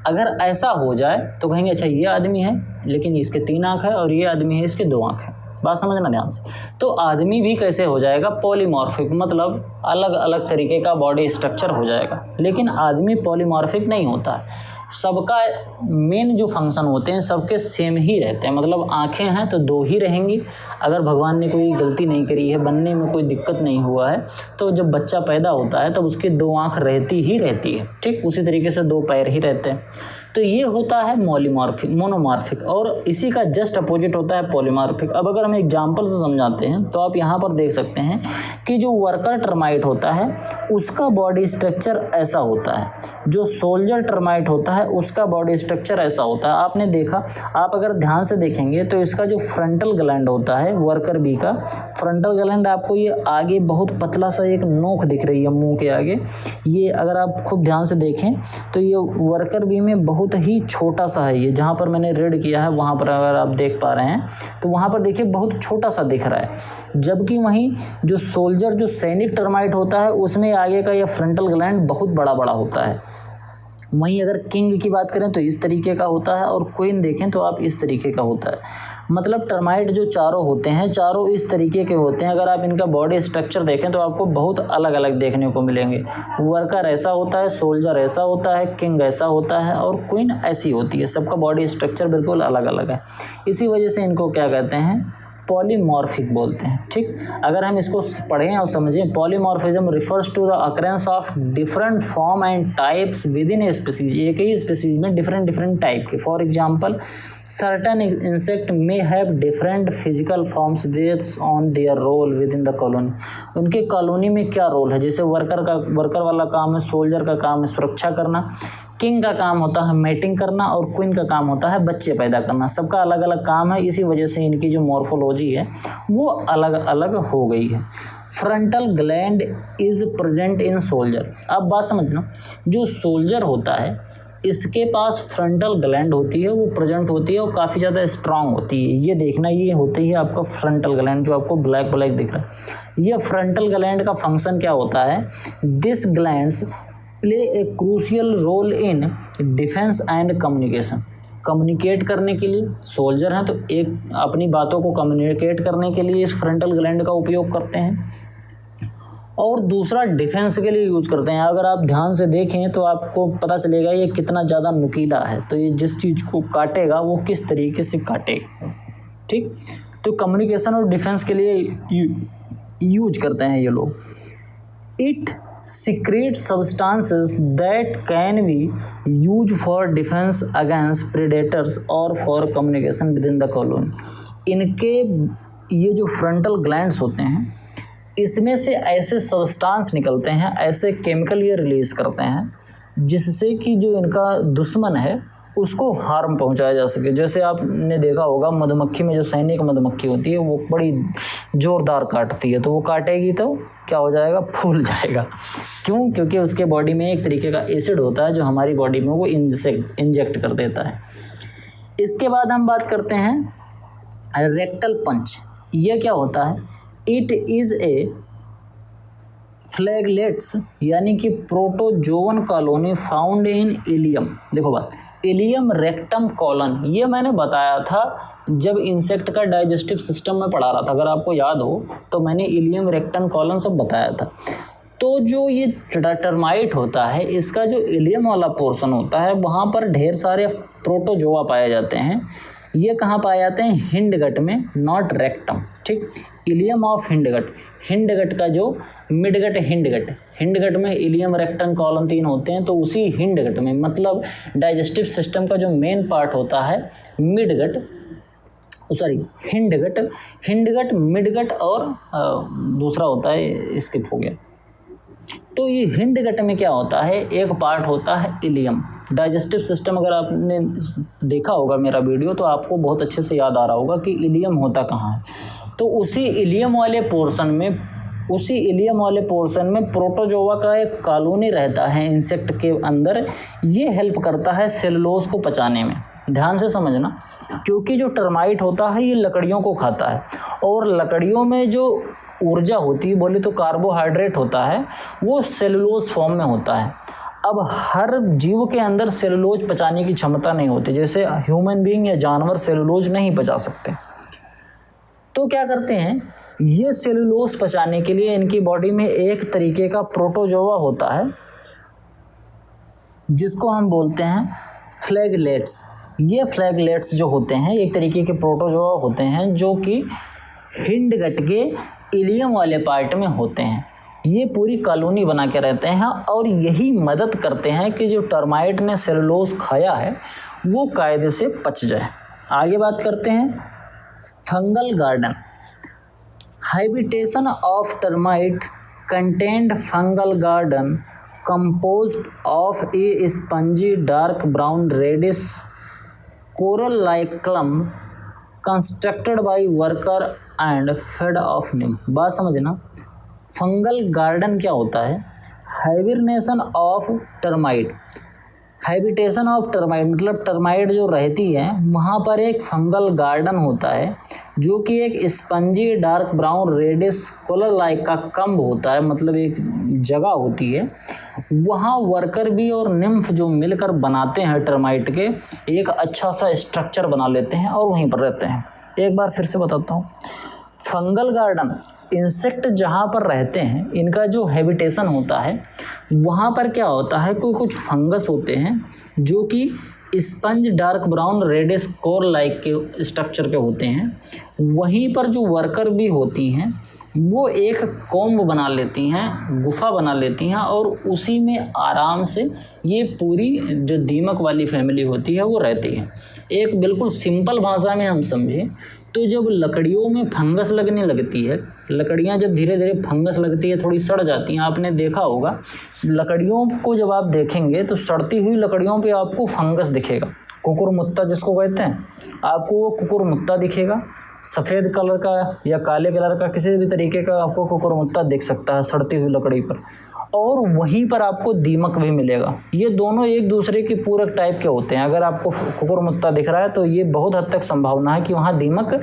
अगर ऐसा हो जाए तो कहेंगे अच्छा ये आदमी है लेकिन इसके 3 आँख है, और ये आदमी है इसके 2 आँख है। बात समझना ध्यान से। तो आदमी भी कैसे हो जाएगा, पॉलीमॉर्फिक, मतलब अलग अलग तरीके का बॉडी स्ट्रक्चर हो जाएगा। लेकिन आदमी पॉलीमॉर्फिक नहीं होता है, सबका मेन जो फंक्शन होते हैं सबके सेम ही रहते हैं। मतलब आंखें हैं तो 2 ही रहेंगी, अगर भगवान ने कोई गलती नहीं करी है, बनने में कोई दिक्कत नहीं हुआ है, तो जब बच्चा पैदा होता है तब उसकी 2 आँख रहती ही रहती है। ठीक, उसी तरीके से 2 पैर ही रहते हैं। तो ये होता है मोनोमॉर्फिक, और इसी का जस्ट अपोजिट होता है पॉलीमॉर्फिक। अब अगर हम एग्जांपल से समझाते हैं तो आप यहाँ पर देख सकते हैं कि जो वर्कर टर्माइट होता है उसका बॉडी स्ट्रक्चर ऐसा होता है, जो सोल्जर टर्माइट होता है उसका बॉडी स्ट्रक्चर ऐसा होता है। आपने देखा, आप अगर ध्यान से देखेंगे तो इसका जो फ्रंटल ग्लैंड होता है वर्कर बी का, फ्रंटल ग्लैंड आपको ये आगे बहुत पतला सा एक नोक दिख रही है मुंह के आगे, ये अगर आप खुद ध्यान से देखें तो ये वर्कर बी में बहुत ही छोटा सा है। ये जहाँ पर मैंने रेड किया है वहाँ पर अगर आप देख पा रहे हैं तो वहाँ पर देखिए बहुत छोटा सा दिख रहा है, जबकि वहीं जो सोल्जर जो सैनिक टर्माइट होता है उसमें आगे का ये फ्रंटल ग्लैंड बहुत बड़ा बड़ा होता है। वहीं अगर किंग की बात करें तो इस तरीके का होता है, और क्वीन देखें तो आप इस तरीके का होता है। मतलब टर्माइट जो चारों होते हैं, चारों इस तरीके के होते हैं। अगर आप इनका बॉडी स्ट्रक्चर देखें तो आपको बहुत अलग अलग देखने को मिलेंगे। वर्कर ऐसा होता है, सोल्जर ऐसा होता है, किंग ऐसा होता है, और क्वीन ऐसी होती है। सबका बॉडी स्ट्रक्चर बिल्कुल अलग अलग है। इसी वजह से इनको क्या कहते हैं, पॉलीमॉर्फिक बोलते हैं। ठीक, अगर हम इसको पढ़ें और समझें, polymorphism refers to the occurrence of different form and types within a species. एक ही स्पीसीज में डिफरेंट टाइप के, for example certain insect may have different physical forms based on their role within the colony. उनके colony में क्या role है, जैसे worker वाला काम है, सोल्जर का काम है सुरक्षा करना, किंग का काम होता है मेटिंग करना, और क्वीन का काम होता है बच्चे पैदा करना। सबका अलग अलग काम है, इसी वजह से इनकी जो मॉर्फोलॉजी है वो अलग अलग हो गई है। Frontal gland is present in soldier. अब बात समझना, जो सोल्जर होता है इसके पास फ्रंटल ग्लैंड होती है, वो प्रेजेंट होती है और काफ़ी ज़्यादा स्ट्रांग होती है। ये देखना, ये होती है आपका फ्रंटल ग्लैंड जो आपको ब्लैक ब्लैक दिख रहा है। ये फ्रंटल ग्लैंड का फंक्शन क्या होता है, this glands play a crucial role in defence and communication. Communicate करने के लिए, सोल्जर हैं तो एक अपनी बातों को कम्युनिकेट करने के लिए इस फ्रंटल ग्लैंड का उपयोग करते हैं, और दूसरा डिफेंस के लिए यूज करते हैं। अगर आप ध्यान से देखें तो आपको पता चलेगा ये कितना ज़्यादा नुकीला है, तो ये जिस चीज़ को काटेगा वो किस तरीके से काटेगा। ठीक, तो कम्युनिकेशन और डिफेंस के लिए यूज करते हैं ये लोग। It secrete substances that can be used for defense against predators or for communication within the colony। इनके ये जो फ्रंटल ग्लैंड्स होते हैं इसमें से ऐसे सब्सटेंस निकलते हैं, ऐसे केमिकल ये रिलीज करते हैं जिससे कि जो इनका दुश्मन है उसको हार्म पहुंचाया जा सके। जैसे आपने देखा होगा मधुमक्खी में जो सैनिक मधुमक्खी होती है वो बड़ी ज़ोरदार काटती है, तो वो काटेगी तो क्या हो जाएगा, फूल जाएगा। क्यों? क्योंकि उसके बॉडी में एक तरीके का एसिड होता है जो हमारी बॉडी में वो इंजेक्ट कर देता है। इसके बाद हम बात करते हैं रेक्टल पंच। ये क्या होता है, इट इज़ ए फ्लैगलेट्स यानी कि protozoan colony found in ileum. देखो बात, इलियम रेक्टम कॉलन, ये मैंने बताया था जब इंसेक्ट का डाइजेस्टिव सिस्टम में पढ़ा रहा था, अगर आपको याद हो तो मैंने इलियम रेक्टम कॉलन सब बताया था। तो जो ये टर्माइट होता है, इसका जो इलियम वाला पोर्शन होता है वहाँ पर ढेर सारे प्रोटोजोआ पाए जाते हैं। ये कहाँ पाए जाते हैं? हिंडगट में, नॉट रेक्टम। ठीक, इलियम ऑफ हिंडगट, हिंडगट का जो मिडगट, हिंडगट में इलियम रेक्टम कॉलन 3 होते हैं, तो उसी हिंडगट में, मतलब डाइजेस्टिव सिस्टम का जो मेन पार्ट होता है हिंडगट, मिडगट और दूसरा होता है, स्किप हो गया। तो ये हिंडगट में क्या होता है, एक पार्ट होता है इलियम। डाइजेस्टिव सिस्टम अगर आपने देखा होगा मेरा वीडियो तो आपको बहुत अच्छे से याद आ रहा होगा कि इलियम होता कहाँ है। तो उसी इलियम वाले पोर्शन में प्रोटोजोआ का एक कॉलोनी रहता है इंसेक्ट के अंदर। ये हेल्प करता है सेलुलोज को पचाने में। ध्यान से समझना, क्योंकि जो टर्माइट होता है ये लकड़ियों को खाता है, और लकड़ियों में जो ऊर्जा होती है, बोले तो कार्बोहाइड्रेट होता है, वो सेलुलोज फॉर्म में होता है। अब हर जीव के अंदर सेलुलोज पचाने की क्षमता नहीं होती, जैसे ह्यूमन बीइंग या जानवर सेलुलोज नहीं पचा सकते। तो क्या करते हैं, ये सेलुलोज पचाने के लिए इनकी बॉडी में एक तरीके का प्रोटोजोआ होता है जिसको हम बोलते हैं फ्लैगलेट्स। ये फ्लैगलेट्स जो होते हैं एक तरीके के प्रोटोजोआ होते हैं जो कि हिंडगट के इलियम वाले पार्ट में होते हैं। ये पूरी कॉलोनी बना के रहते हैं और यही मदद करते हैं कि जो टर्माइट ने सेलुलोज खाया है वो कायदे से पच जाए। आगे बात करते हैं fungal garden. Habitation of termite contained fungal garden composed of a spongy dark brown reddish coral like clump constructed by worker and fed off nymph। बात समझना, फंगल गार्डन क्या होता है? Hibernation of termite. Habitation of termite मतलब termite जो रहती है वहाँ पर एक फंगल गार्डन होता है जो कि एक spongy dark brown reddish colour like का कम्ब होता है, मतलब एक जगह होती है। वहाँ वर्कर बी और निम्फ जो मिलकर बनाते हैं टर्माइट के एक अच्छा सा स्ट्रक्चर बना लेते हैं और वहीं पर रहते हैं। एक बार फिर से बताता हूँ, फंगल गार्डन इंसेक्ट जहाँ पर रहते हैं इनका जो हैबिटेशन होता है वहाँ पर क्या होता है कि कुछ फंगस होते हैं जो कि sponge dark brown reddish core like के स्ट्रक्चर के होते हैं। वहीं पर जो वर्कर भी होती हैं वो एक कॉम्ब बना लेती हैं, गुफा बना लेती हैं और उसी में आराम से ये पूरी जो दीमक वाली फैमिली होती है वो रहती है। एक बिल्कुल सिंपल भाषा में हम समझें तो जब लकड़ियों में फंगस लगने लगती है, लकड़ियाँ जब धीरे धीरे फंगस लगती है, थोड़ी सड़ जाती हैं, आपने देखा होगा लकड़ियों को जब आप देखेंगे तो सड़ती हुई लकड़ियों पे आपको फंगस दिखेगा, कुकुरमुत्ता जिसको कहते हैं, आपको वो कुकुरमुत्ता दिखेगा। सफ़ेद कलर का या काले कलर का किसी भी तरीके का आपको कुकुरमुत्ता दिख सकता है सड़ती हुई लकड़ी पर, और वहीं पर आपको दीमक भी मिलेगा। ये दोनों एक दूसरे के पूरक टाइप के होते हैं। अगर आपको कुकुरमुत्ता दिख रहा है तो ये बहुत हद तक संभावना है कि वहाँ दीमक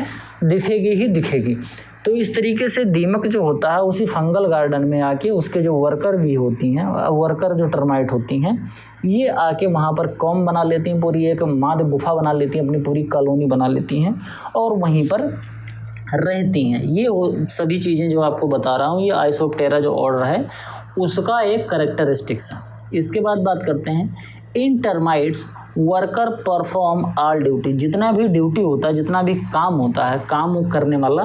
दिखेगी ही दिखेगी। तो इस तरीके से दीमक जो होता है उसी फंगल गार्डन में आके उसके जो वर्कर भी होती हैं, वर्कर जो टर्माइट होती हैं, ये आके वहाँ पर कॉम्ब बना लेती हैं, पूरी एक माद गुफा बना लेती हैं, अपनी पूरी कॉलोनी बना लेती हैं और वहीं पर रहती हैं। ये सभी चीज़ें जो आपको बता रहा हूँ ये आइसोप्टेरा जो ऑर्डर है उसका एक कैरेक्टरिस्टिक्स है। इसके बाद बात करते हैं in termites worker perform all duty. जितना भी ड्यूटी होता है, जितना भी काम होता है, काम करने वाला,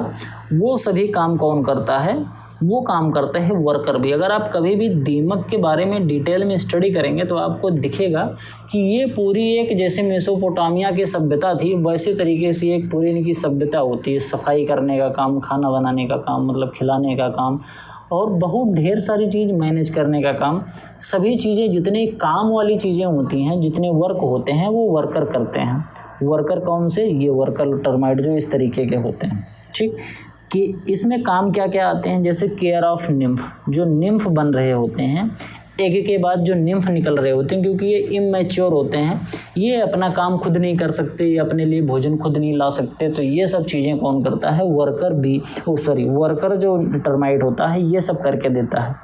वो सभी काम कौन करता है? वो काम करते हैं वर्कर भी। अगर आप कभी भी दीमक के बारे में डिटेल में स्टडी करेंगे तो आपको दिखेगा कि ये पूरी एक जैसे मेसोपोटामिया की सभ्यता थी वैसे तरीके से एक पूरी इनकी सभ्यता होती है। सफाई करने का काम, खाना बनाने का काम, मतलब खिलाने का काम और बहुत ढेर सारी चीज़ मैनेज करने का काम, सभी चीज़ें जितने काम वाली चीज़ें होती हैं, जितने वर्क होते हैं वो वर्कर करते हैं। वर्कर कौन से? ये वर्कर टर्माइट जो इस तरीके के होते हैं। ठीक, कि इसमें काम क्या क्या आते हैं, जैसे केयर ऑफ निम्फ, जो निम्फ बन रहे होते हैं, एक के बाद जो निम्फ निकल रहे होते हैं, क्योंकि ये इमैच्योर होते हैं, ये अपना काम खुद नहीं कर सकते, ये अपने लिए भोजन खुद नहीं ला सकते, तो ये सब चीज़ें कौन करता है? वर्कर भी, वर्कर जो टर्माइट होता है ये सब करके देता है।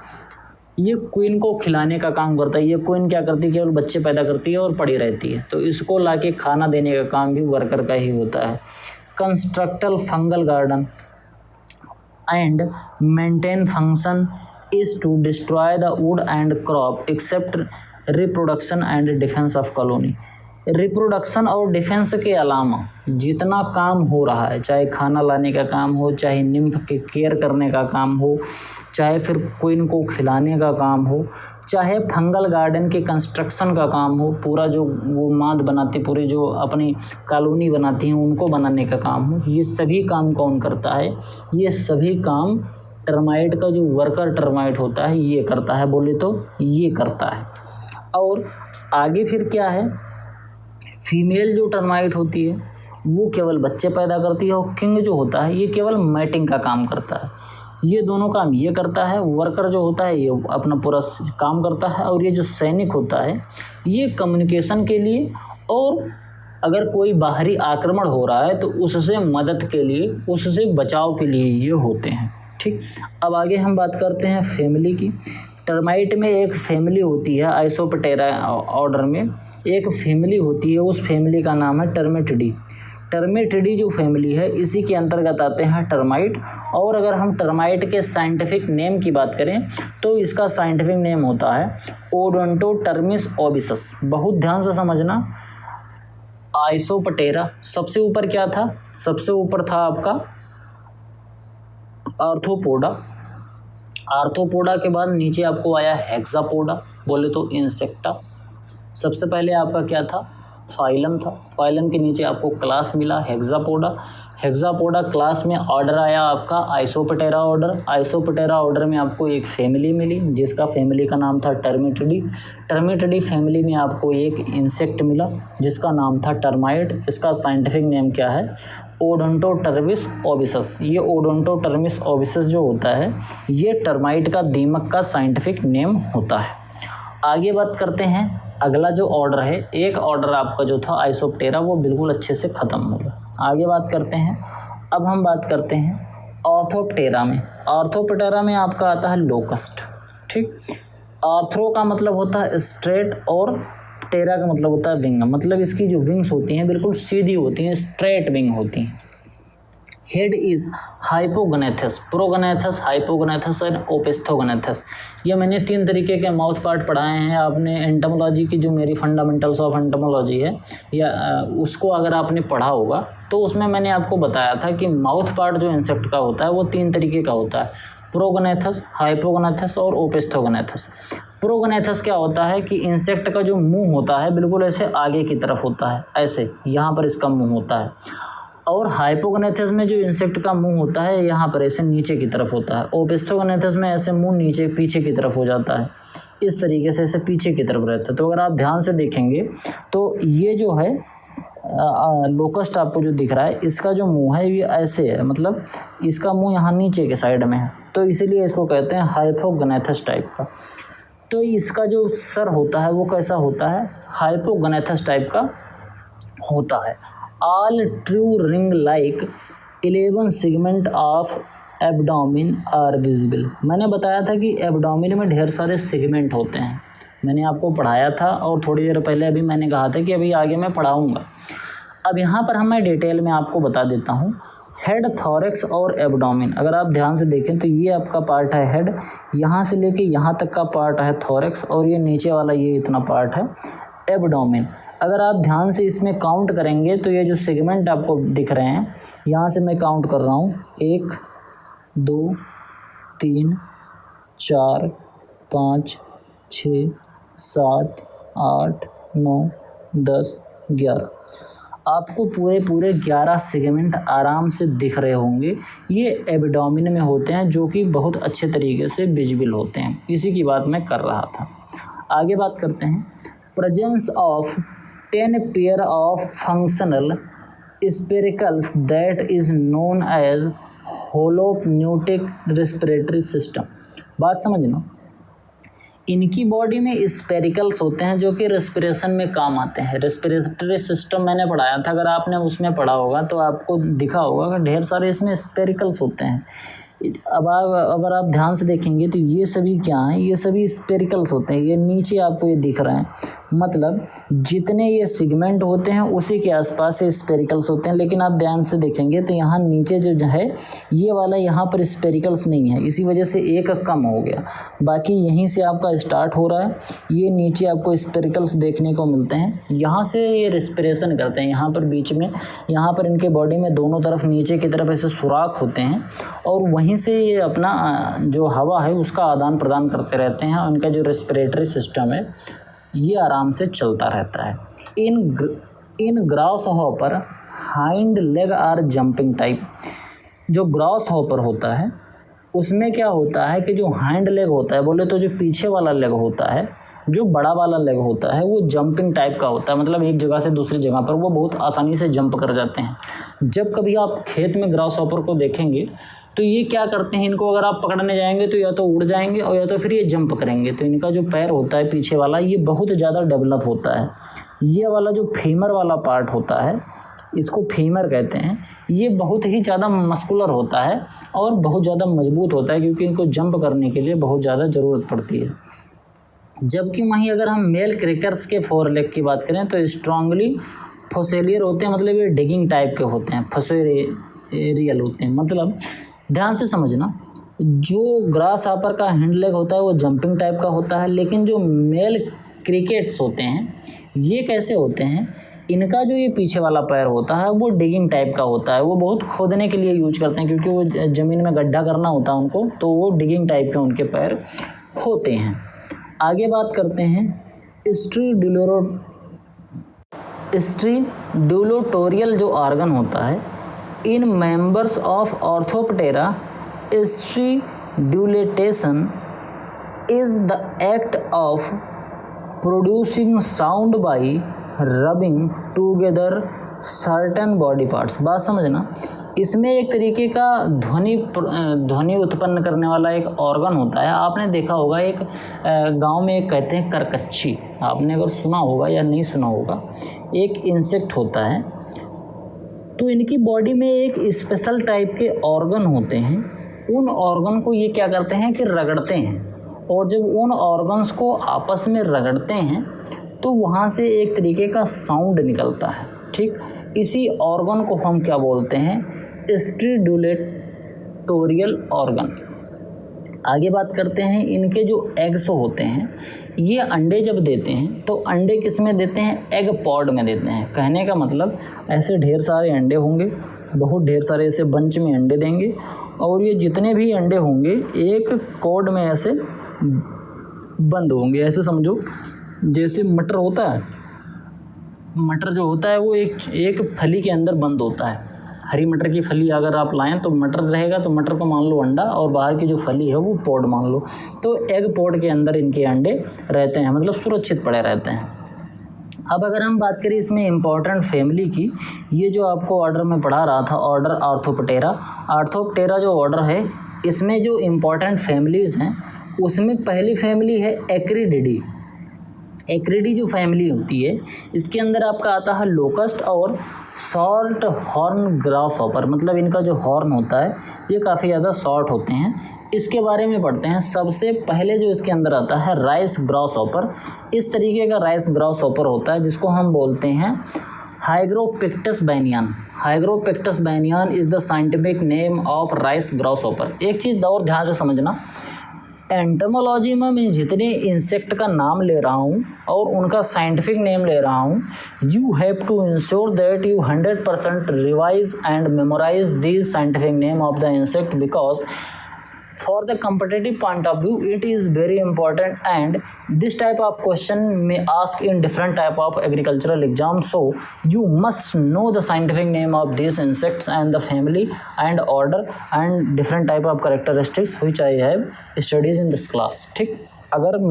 ये क्वीन को खिलाने का काम करता है। ये क्वीन क्या करती है, केवल बच्चे पैदा करती है और पड़ी रहती है, तो इसको लाके खाना देने का काम भी वर्कर का ही होता है। Construct fungal garden and maintain function is to destroy the wood and crop except reproduction and defense of colony। Reproduction और डिफेंस के अलावा जितना काम हो रहा है, चाहे खाना लाने का काम हो, चाहे निम्फ के केयर करने का काम हो, चाहे फिर क्वीन को खिलाने का काम हो, चाहे फंगल गार्डन के कंस्ट्रक्शन का काम हो, पूरा जो वो माद बनाती, पूरी जो अपनी कॉलोनी बनाती हैं उनको बनाने का काम हो, ये सभी काम कौन करता है? ये सभी काम टर्माइट का जो वर्कर टर्माइट होता है ये करता है। बोले तो ये करता है। और आगे फिर क्या है, फीमेल जो टर्माइट होती है वो केवल बच्चे पैदा करती है, और किंग जो होता है ये केवल मैटिंग का काम करता है। ये दोनों काम ये करता है। वर्कर जो होता है ये अपना पूरा काम करता है, और ये जो सैनिक होता है ये कम्युनिकेशन के लिए, और अगर कोई बाहरी आक्रमण हो रहा है तो उससे मदद के लिए, उससे बचाव के लिए ये होते हैं। ठीक, अब आगे हम बात करते हैं फैमिली की। टर्माइट में एक फैमिली होती है, आइसोप्टेरा ऑर्डर में एक फैमिली होती है, उस फैमिली का नाम है टर्मेटिडी। टर्मेटिडी जो फैमिली है इसी के अंतर्गत आते हैं टर्माइट। और अगर हम टर्माइट के साइंटिफिक नेम की बात करें तो इसका साइंटिफिक नेम होता है ओडोंटोटर्मिस ओबिसस। बहुत ध्यान से समझना, आइसोप्टेरा सबसे ऊपर क्या था? सबसे ऊपर था आपका आर्थ्रोपोडा। आर्थ्रोपोडा के बाद नीचे आपको आया हेक्सापोडा, बोले तो इंसेक्टा। सबसे पहले आपका क्या था? फाइलम था। फाइलम के नीचे आपको क्लास मिला हेक्सापोडा। हेक्सापोडा क्लास में ऑर्डर आया आपका आइसोप्टेरा ऑर्डर। आइसोप्टेरा ऑर्डर में आपको एक फैमिली मिली जिसका फैमिली का नाम था टर्मेटिडी। टर्मेटिडी फैमिली में आपको एक इंसेक्ट मिला जिसका नाम था टर्माइट। इसका साइंटिफिक नेम क्या है? ओडोंटोटर्मिस ओबिसस। ये ओडोंटोटर्मिस ओबिसस जो होता है ये टर्माइट का दीमक का साइंटिफिक नेम होता है। आगे बात करते हैं, अगला जो ऑर्डर है, एक ऑर्डर आपका जो था आइसोप्टेरा वो बिल्कुल अच्छे से ख़त्म हो गया। आगे बात करते हैं, अब हम बात करते हैं ऑर्थोप्टेरा में। ऑर्थोप्टेरा में आपका आता है लोकस्ट। ठीक, आर्थ्रो का मतलब होता है स्ट्रेट और टेरा का मतलब होता है विंग। मतलब इसकी जो विंग्स होती हैं बिल्कुल सीधी होती हैं, स्ट्रेट विंग होती हैं। हेड इज हाइपोगनेथस, प्रोगनेथस, हाइपोगनेथस और ओपेस्थोगनेथस। ये मैंने 3 तरीके के माउथ पार्ट पढ़ाए हैं। आपने एंटोमोलॉजी की जो मेरी फंडामेंटल्स ऑफ एंटोमोलॉजी है या उसको अगर आपने पढ़ा होगा तो उसमें मैंने आपको बताया था कि माउथ पार्ट जो इंसेक्ट का होता है वो 3 तरीके का होता है, प्रोगनेथस, हाइपोगनेथस और ओपेस्थोगनेथस। प्रोगनेथस क्या होता है कि इंसेक्ट का जो मुंह होता है बिल्कुल ऐसे आगे की तरफ होता है, ऐसे यहाँ पर इसका मुंह होता है। और हाइपोगनेथस में जो इंसेक्ट का मुंह होता है यहाँ पर ऐसे नीचे की तरफ होता है। ओपेस्थोगनेथस में ऐसे मुंह नीचे पीछे की तरफ हो जाता है, इस तरीके से ऐसे पीछे की तरफ रहता है। तो अगर आप ध्यान से देखेंगे तो ये जो है लोकस्ट आपको जो दिख रहा है इसका जो मुंह है ये ऐसे है, मतलब इसका मुंह यहाँ नीचे के साइड में है, तो इसीलिए इसको कहते हैं हाइपोगनेथस टाइप का। तो इसका जो सर होता है वो कैसा होता है? हाइपोगनेथस टाइप का होता है। All true ring like 11 segment of abdomen are visible. मैंने बताया था कि एब्डोमिन में ढेर सारे सेगमेंट होते हैं, मैंने आपको पढ़ाया था और थोड़ी देर पहले अभी मैंने कहा था कि अभी आगे मैं पढ़ाऊँगा। अब यहाँ पर मैं डिटेल में आपको बता देता हूँ। हेड, थॉरैक्स और एब्डोमिन, अगर आप ध्यान से देखें तो ये आपका पार्ट है हेड, यहाँ से लेके यहाँ तक का पार्ट है थॉरैक्स, और ये नीचे वाला ये इतना पार्ट है एब्डोमिन। अगर आप ध्यान से इसमें काउंट करेंगे तो ये जो सेगमेंट आपको दिख रहे हैं, यहाँ से मैं काउंट कर रहा हूँ 1 2 3 4 5 6 7 8 9 10 11। आपको पूरे 11 सेगमेंट आराम से दिख रहे होंगे। ये एब्डोमिन में होते हैं जो कि बहुत अच्छे तरीके से विजिबल होते हैं। इसी की बात मैं कर रहा था। आगे बात करते हैं, presence of 10 pair of functional spiracles that is known as holopneustic respiratory system. बात समझना, इनकी बॉडी में स्पेरिकल्स होते हैं जो कि रेस्पिरेशन में काम आते हैं। रेस्पिरेटरी सिस्टम मैंने पढ़ाया था, अगर आपने उसमें पढ़ा होगा तो आपको दिखा होगा कि ढेर सारे इसमें स्पेरिकल्स होते हैं। अब अगर आप ध्यान से देखेंगे तो ये सभी क्या हैं, ये सभी स्पेरिकल्स होते हैं। ये नीचे आपको ये दिख रहे हैं, मतलब जितने ये सेगमेंट होते हैं उसी के आसपास ये स्पेरिकल्स होते हैं। लेकिन आप ध्यान से देखेंगे तो यहाँ नीचे जो है ये वाला, यहाँ पर स्पेरिकल्स नहीं है, इसी वजह से एक कम हो गया। बाकी यहीं से आपका स्टार्ट हो रहा है, ये नीचे आपको स्पेरिकल्स देखने को मिलते हैं। यहाँ से ये रेस्पिरेशन करते हैं, यहाँ पर बीच में, यहाँ पर इनके बॉडी में दोनों तरफ नीचे की तरफ ऐसे सुराख होते हैं और वहीं से ये अपना जो हवा है उसका आदान प्रदान करते रहते हैं। उनका जो रेस्पिरेटरी सिस्टम है ये आराम से चलता रहता है। In grasshopper hind leg are jumping type. जो ग्रास हॉपर होता है उसमें क्या होता है कि जो हाइंड लेग होता है, बोले तो जो पीछे वाला लेग होता है, जो बड़ा वाला लेग होता है वो जंपिंग टाइप का होता है। मतलब एक जगह से दूसरी जगह पर वो बहुत आसानी से जंप कर जाते हैं। जब कभी आप खेत में ग्रास हॉपर को देखेंगे तो ये क्या करते हैं, इनको अगर आप पकड़ने जाएंगे तो या तो उड़ जाएंगे और या तो फिर ये जंप करेंगे। तो इनका जो पैर होता है पीछे वाला ये बहुत ज़्यादा डेवलप होता है। ये वाला जो फीमर वाला पार्ट होता है इसको फीमर कहते हैं, ये बहुत ही ज़्यादा मस्कुलर होता है और बहुत ज़्यादा मजबूत होता है, क्योंकि इनको जंप करने के लिए बहुत ज़्यादा ज़रूरत पड़ती है। जबकि वहीं अगर हम मेल क्रिकर्स के फोर लेग की बात करें तो स्ट्रांगली फोसेलियर होते हैं, मतलब ये डिगिंग टाइप के होते हैं, फोसेरियल होते हैं। मतलब ध्यान से समझना, जो ग्रास हॉपर का हैंड लेग होता है वो जंपिंग टाइप का होता है, लेकिन जो मेल क्रिकेट्स होते हैं ये कैसे होते हैं, इनका जो ये पीछे वाला पैर होता है वो डिगिंग टाइप का होता है। वो बहुत खोदने के लिए यूज करते हैं, क्योंकि वो ज़मीन में गड्ढा करना होता है उनको, तो वो डिगिंग टाइप के उनके पैर होते हैं। आगे बात करते हैं स्ट्रीडुलोटोरियल जो ऑर्गन होता है in members of Orthoptera. Stridulation is the act of producing sound by rubbing together certain body parts. बात समझना, इसमें एक तरीके का ध्वनि उत्पन्न करने वाला एक ऑर्गन होता है। आपने देखा होगा एक गांव में एक कहते हैं करकच्ची, आपने अगर सुना होगा या नहीं सुना होगा, एक इंसेक्ट होता है। तो इनकी बॉडी में एक स्पेशल टाइप के ऑर्गन होते हैं। उन ऑर्गन को ये क्या करते हैं कि रगड़ते हैं, और जब उन ऑर्गन्स को आपस में रगड़ते हैं तो वहाँ से एक तरीके का साउंड निकलता है। ठीक, इसी ऑर्गन को हम क्या बोलते हैं, स्ट्रीडुलेटोरियल ऑर्गन। आगे बात करते हैं, इनके जो एग्स होते हैं ये अंडे जब देते हैं तो अंडे किस में देते हैं, एग पॉड में देते हैं। कहने का मतलब ऐसे ढेर सारे अंडे होंगे, बहुत ढेर सारे ऐसे बंच में अंडे देंगे, और ये जितने भी अंडे होंगे एक कॉड में ऐसे बंद होंगे। ऐसे समझो जैसे मटर होता है, मटर जो होता है वो एक फली के अंदर बंद होता है। हरी मटर की फली अगर आप लाएं तो मटर रहेगा, तो मटर को मान लो अंडा, और बाहर की जो फली है वो पॉड मान लो। तो एग पॉड के अंदर इनके अंडे रहते हैं, मतलब सुरक्षित पड़े रहते हैं। अब अगर हम बात करें इसमें इम्पॉर्टेंट फैमिली की, ये जो आपको ऑर्डर में पढ़ा रहा था, ऑर्डर आर्थोप्टेरा जो ऑर्डर है इसमें जो इम्पॉर्टेंट फैमिलीज़ हैं उसमें पहली फैमिली है एक्रिडिडी। एक्रिडी जो फैमिली होती है इसके अंदर आपका आता है लोकस्ट और शॉर्ट हॉर्न ग्रास हॉपर। मतलब इनका जो हॉर्न होता है ये काफ़ी ज़्यादा शॉर्ट होते हैं। इसके बारे में पढ़ते हैं। सबसे पहले जो इसके अंदर आता है राइस ग्रास हॉपर। इस तरीके का राइस ग्रास हॉपर होता है जिसको हम बोलते हैं हाइग्रोपिक्टस बैनियान। हाइग्रोपिक्टस बैनियान is the scientific name of rice grasshopper. एक चीज़ और ध्यान से समझना, एंटोमोलॉजी में मैं जितने इंसेक्ट का नाम ले रहा हूँ और उनका साइंटिफिक नेम ले रहा हूँ, you have to ensure that you 100% revise and memorise this scientific name of the insect, because for the competitive point of view it is very important, and this type of question may ask in different type of agricultural exams, so you must know the scientific name of these insects and the family and order and different type of characteristics which I have studied in this class। ठीक, अगर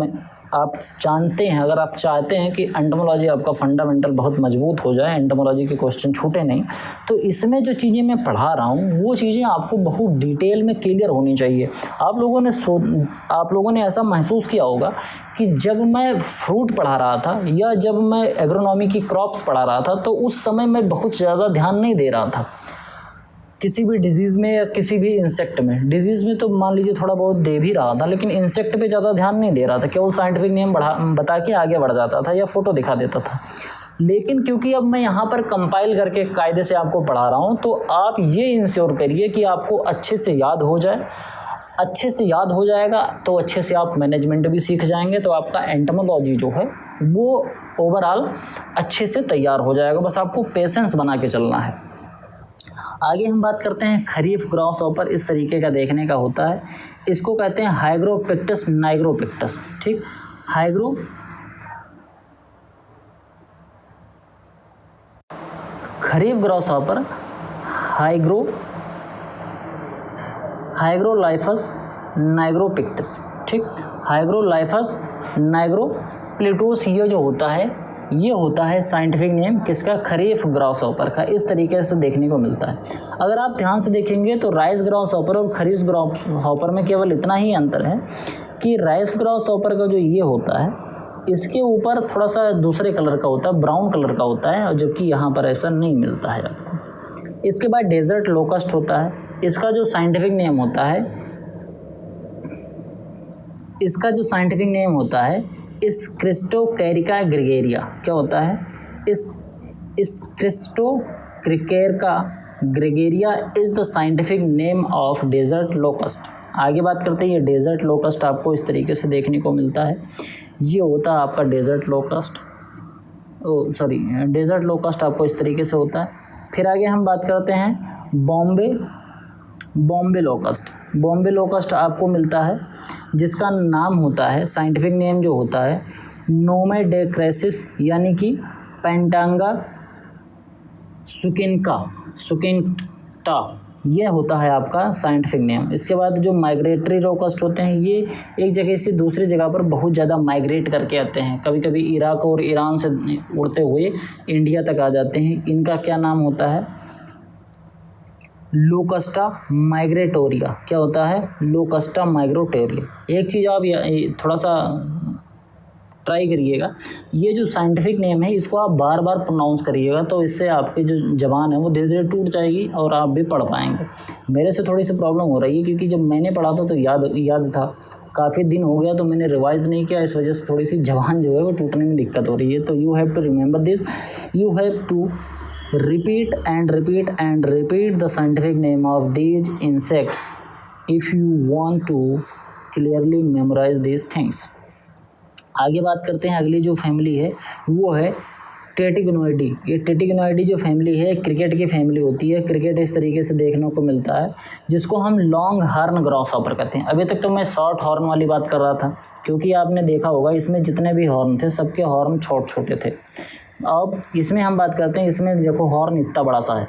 आप जानते हैं, अगर आप चाहते हैं कि एंटोमोलॉजी आपका फंडामेंटल बहुत मजबूत हो जाए, एंटोमोलॉजी के क्वेश्चन छूटे नहीं, तो इसमें जो चीज़ें मैं पढ़ा रहा हूँ वो चीज़ें आपको बहुत डिटेल में क्लियर होनी चाहिए। आप लोगों ने ऐसा महसूस किया होगा कि जब मैं फ्रूट पढ़ा रहा था या जब मैं एग्रोनॉमी की क्रॉप्स पढ़ा रहा था तो उस समय मैं बहुत ज़्यादा ध्यान नहीं दे रहा था। किसी भी डिजीज़ में या किसी भी इंसेक्ट में, डिजीज़ में तो मान लीजिए थोड़ा बहुत दे भी रहा था, लेकिन इंसेक्ट पे ज़्यादा ध्यान नहीं दे रहा था, केवल साइंटिफिक नेम बता के आगे बढ़ जाता था या फ़ोटो दिखा देता था। लेकिन क्योंकि अब मैं यहाँ पर कंपाइल करके कायदे से आपको पढ़ा रहा हूँ, तो आप ये इंश्योर करिए कि आपको अच्छे से याद हो जाए। अच्छे से याद हो जाएगा तो अच्छे से आप मैनेजमेंट भी सीख जाएंगे, तो आपका एंटोमोलॉजी जो है वो ओवरऑल अच्छे से तैयार हो जाएगा। बस आपको पेशेंस बना के चलना है। आगे हम बात करते हैं खरीफ ग्रासहॉपर। इस तरीके का देखने का होता है। इसको कहते हैं हाइग्रोपिक्टस नाइग्रोपिक्टस। ठीक, खरीफ ग्रासहॉपर हाइग्रोलाइफस नाइग्रोपिक्टस। ठीक, हाइग्रोलाइफस नाइग्रोप्लेटोस ये जो होता है, ये होता है साइंटिफिक नेम किसका, खरीफ ग्रासहॉपर का। इस तरीके से देखने को मिलता है। अगर आप ध्यान से देखेंगे तो राइस ग्रासहॉपर और खरीफ ग्रासहॉपर में केवल इतना ही अंतर है कि राइस ग्रासहॉपर का जो ये होता है, इसके ऊपर थोड़ा सा दूसरे कलर का होता है, ब्राउन कलर का होता है, और जबकि यहाँ पर ऐसा नहीं मिलता है आपको। इसके बाद डेजर्ट लोकस्ट होता है। इसका जो साइंटिफिक नेम होता है, स्क्रिस्टोकैरिका ग्रेगेरिया। क्या होता है? Schistocerca gregaria is the scientific name of desert locust. आगे बात करते हैं, ये डेजर्ट लोकस्ट आपको इस तरीके से देखने को मिलता है। ये होता है आपका डेजर्ट लोकस्ट आपको इस तरीके से होता है। फिर आगे हम बात करते हैं बॉम्बे लोकस्ट आपको मिलता है, जिसका नाम होता है, साइंटिफिक नेम जो होता है नोमेडेक्रेसिस, यानी कि पेंटांगा सुकिंटा, ये होता है आपका साइंटिफिक नेम। इसके बाद जो माइग्रेटरी लोकस्ट होते हैं, ये एक जगह से दूसरी जगह पर बहुत ज़्यादा माइग्रेट करके आते हैं। कभी कभी इराक और ईरान से उड़ते हुए इंडिया तक आ जाते हैं। इनका क्या नाम होता है? लोकस्टा माइग्रेटोरिया। क्या होता है? लोकस्टा माइग्रेटोरिया। एक चीज़ आप थोड़ा सा ट्राई करिएगा, ये जो साइंटिफिक नेम है इसको आप बार बार प्रोनाउंस करिएगा, तो इससे आपकी जो ज़बान है वो धीरे धीरे टूट जाएगी और आप भी पढ़ पाएंगे। मेरे से थोड़ी सी प्रॉब्लम हो रही है, क्योंकि जब मैंने पढ़ा था तो याद था, काफ़ी दिन हो गया तो मैंने रिवाइज़ नहीं किया, इस वजह से थोड़ी सी ज़बान जो है वो टूटने में दिक्कत हो रही है। तो you have to remember this, you have to repeat the scientific name of these insects if you want to clearly memorize these things. आगे बात करते हैं, अगली जो फैमिली है वो है टेटिग्नोइडी। ये टेटिग्नोइडी जो फैमिली है क्रिकेट की फैमिली होती है। क्रिकेट इस तरीके से देखने को मिलता है, जिसको हम लॉन्ग हॉर्न ग्रासहॉपर कहते हैं। अभी तक तो मैं शॉर्ट हॉर्न वाली बात कर रहा था, क्योंकि आपने देखा होगा इसमें जितने भी हॉर्न थे सबके हॉर्न छोटे थे। अब इसमें हम बात करते हैं, इसमें देखो हॉर्न इतना बड़ा सा है,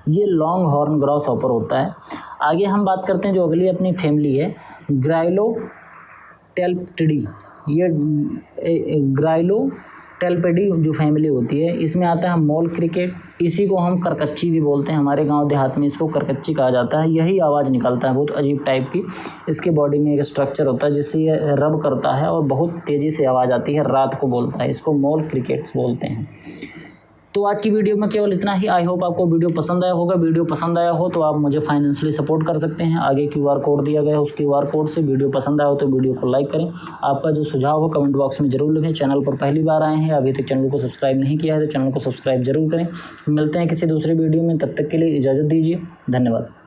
ये लॉन्ग हॉर्न ग्रासहॉपर होता है। आगे हम बात करते हैं जो अगली अपनी फैमिली है ग्राइलोटेल्पिडी। ये ग्राइलोटेल्पिडी जो फैमिली होती है, इसमें आता है मॉल क्रिकेट। इसी को हम करकच्ची भी बोलते हैं, हमारे गांव देहात में इसको करकच्ची कहा जाता है। यही आवाज़ निकलता है बहुत अजीब टाइप की। इसके बॉडी में एक स्ट्रक्चर होता है जिससे ये रब करता है और बहुत तेज़ी से आवाज़ आती है, रात को बोलता है। इसको मॉल क्रिकेट्स बोलते हैं। तो आज की वीडियो में केवल इतना ही। आई होप आपको वीडियो पसंद आया होगा। वीडियो पसंद आया हो तो आप मुझे फाइनेंशियली सपोर्ट कर सकते हैं। आगे QR कोड दिया गया है, उस QR कोड से वीडियो पसंद आया हो तो वीडियो को लाइक करें। आपका जो सुझाव हो कमेंट बॉक्स में ज़रूर लिखें। चैनल पर पहली बार आए हैं, अभी तक चैनल को सब्सक्राइब नहीं किया है तो चैनल को सब्सक्राइब जरूर करें। मिलते हैं किसी दूसरे वीडियो में, तब तक के लिए इजाज़त दीजिए। धन्यवाद।